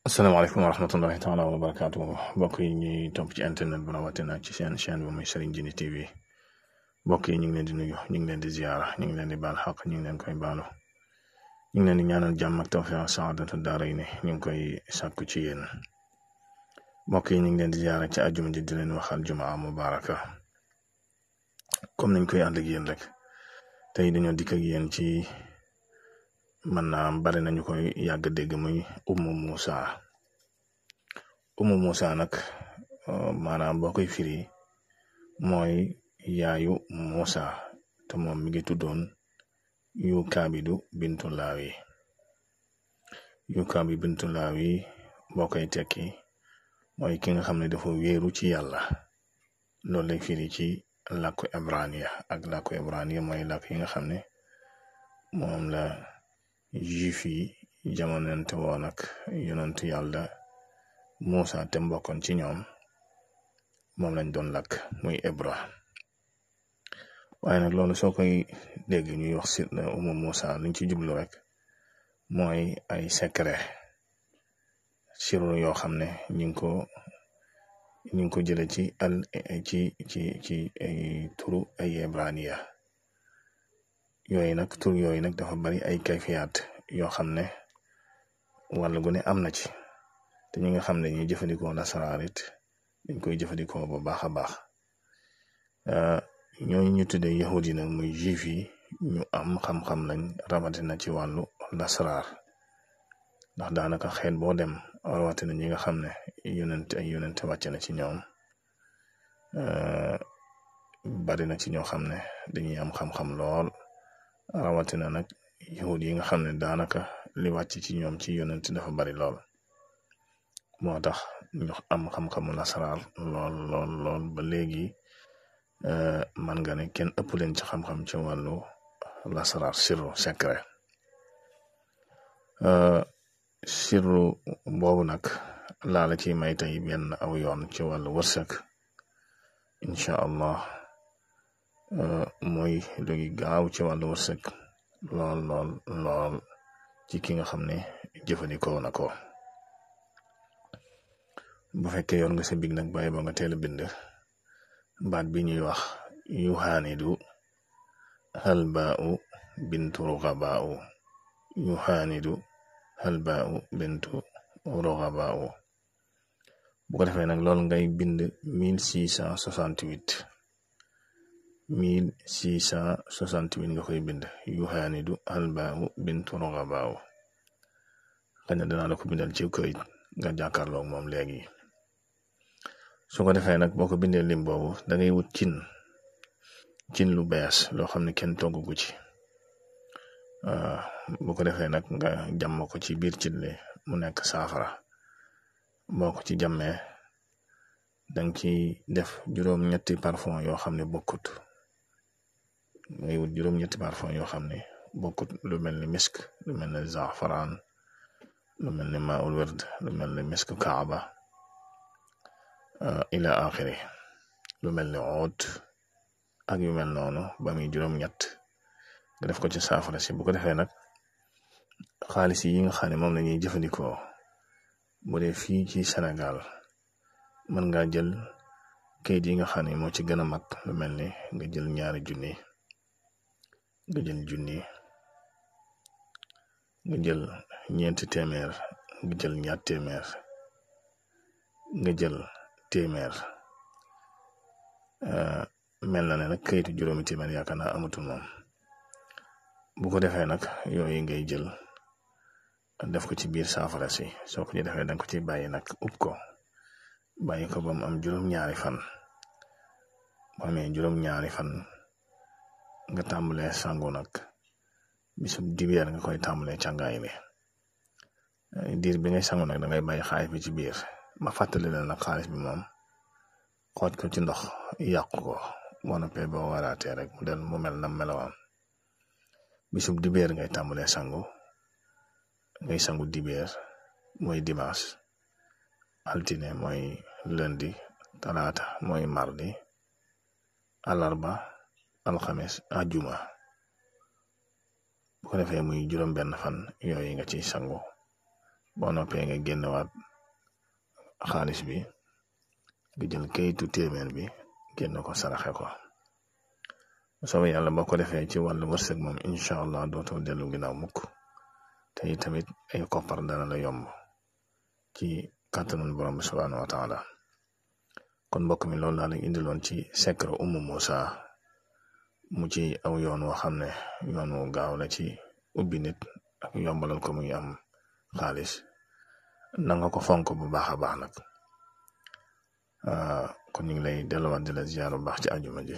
asalaamaaleykum wa rahmatullahi taala wa barakaatu mbokk yi ñuy topp ci internet bu rawatina ci seen chaîne bu muy Serigne Djily TV mbokk yi ñu ngi leen di nuyu ñu ngi leen di ziara ñu ngi leen di baal xaq ñu ngi leen koy baalu ñu ngi leen di ñaanal jàmm ak tawfiq saadatu daarayni ñu ngi koy sàkku ci yéen mbokk yi ñu ngi leen di ziara ci àjjuma ji di leen waxal jumaa mubaraka comme nañ koy ànd ak yéen rek tey dañoo dikk ak yéen ci mën naa bari nañu koy yàgg dégg muy Umu Musa nag maanaam boo koy firi mooy yaayu Musa te moom mi ngi tuddoon Yukaabidu bintu Laawi Yukaabidu bintu Laawi boo koy tekki mooy ki nga xam ne dafa wéeru ci yàlla loolu lay firi ci làkku ibraniya ak làkku ibraniya mooy làkk yi nga xam ne moom la juif yi jamonante woon ak yonentu yàlla Musa te mbokkoon ci ñoom moom lañ doon làkk muy hébreu waaye nag loolu soo koy dégg ñuy wax si Umu Musa liñ ci jublu rek mooy ay secret siru yoo xam ne ñu ngi ko jële ci ci ay turu ay ibraniya tur yooyu nag dafa bari ay kayfiyaat yoo xam ne wàll gu ne am na ci te ñi nga xam ne ñuy jëfandikoo nasaraar it dañ koy jëfandikoo bu baax a baax ñooñu ñu tuddee yahud yi nag muy juif yi ñu am xam-xam lañ rawatina ci wàllu nasaraar ndax daanaka xeet boo dem rawatina ñi nga xam ne ay yonent wàcce na ci ñoom bari na ci ñoo xam ne dañuy am xam-xam lool rawatina nag yahud yi nga xam ne daanaka li wàcc ci ñoom ci yonent dafa bari lool moo tax ñu am xam-xamu nasaraar lool ba léegi man nga ne kenn ëpp leen ci xam-xam ci wàllu nasaraar secret sirru boobu nag laala ci may tey benn aw yoon ci wàllu wërsëg incha allah mooy lu gaaw ci wàllu wërsëg lool ci ki nga xam ne jëfandikoo na ko bu fekkee yoon nga sa big nag bàyyi ba nga teel a bind baat bi ñuy wax yuhaanidu halbaau bintu rugabaau yuhaanidu halbaau bintu rugabaau bu ko defee nag loolu ngay bind 1668 nga koy bind yuhaanidu halbaau bintu rugabaau xëy na danaa la ko bindal ci këyit nga jàkkaarloog moom léegi su ko defee nag boo ko bindee lim boobu da ngay wut cin lu bees loo xam ne kenn toggugu ci bu ko defee nag nga jàmm ko ci biir cin li mu nekk saafara boo ko ci jàmmee danga ci def juróom-ñetti parfum yoo xam ne bokkut ngay wut juróom-ñetti parfum yoo xam ne bokkut lu mel ni misk lu mel ni zafaraan lu mel ni maul werd lu mel ni misk kaaba ila axiri lu mel ni oot ak yu mel noonu ba muy juróom-ñett nga def ko ci saafara si bu ko defee nag xaalis yi nga xam ne moom la ñuy jëfandikoo bu dee fii ci Sénégal mën ngaa jël kayit yi nga xam ne moo ci gën a mag lu mel ni nga jël ñaari junni nga jël junni nga jël ñeenti téeméer nga jël ñaar téeméer nga jël téeméer mel na ne nag kayitu juróomi téeméer yaakaar naa amatul moom bu ko defee nag yooyu ngay jël def ko ci biir saafara si soo ko ci defee danga ko ci bàyyi nag ub ko bàyyi ko ba mu am juróom-ñaari fan bu amee juróom-ñaari fan nga tàmbalee sangu nag bisub dibeer nga koy tàmbalee càngaay li diir bi ngay sangu nag da ngay bàyyi xaalis bi ci biir ma fàttali la nag xaalis bi moom xooj ko ci ndox yàqu ko boo noppee boo waraatee rek mu mel na melawam bisub dibeer ngay tàmbalee sangu dibeer mooy dimanche altine mooy lundi talaata mooy mardi alarba alxames ajuma bu ko defee muy juróom benn fan yooyu nga ciy sangu boo noppee nga génnewaat xaalis bi nga jël kayitu téeméer bi génn ko saraxe ko soobee yàlla boo ko defee ci wàllu wërsëg moom incha allah dootoo dellu ginnaaw mukk te tamit ay koppar dana la yomb ci kàttanul borom bi subhaanahu wa taala kon mbokk mi loolu laa la indiloon ci secret Umm Moussa mu ci aw yoon woo xam ne yoon wu gaaw la ci ubbi nit ak yombalal ko muy am xaalis na nga ko fonk bu baax a baax nag kon ñu ngi lay delluwaat di la ziyaar bu baax ci àjjuma ji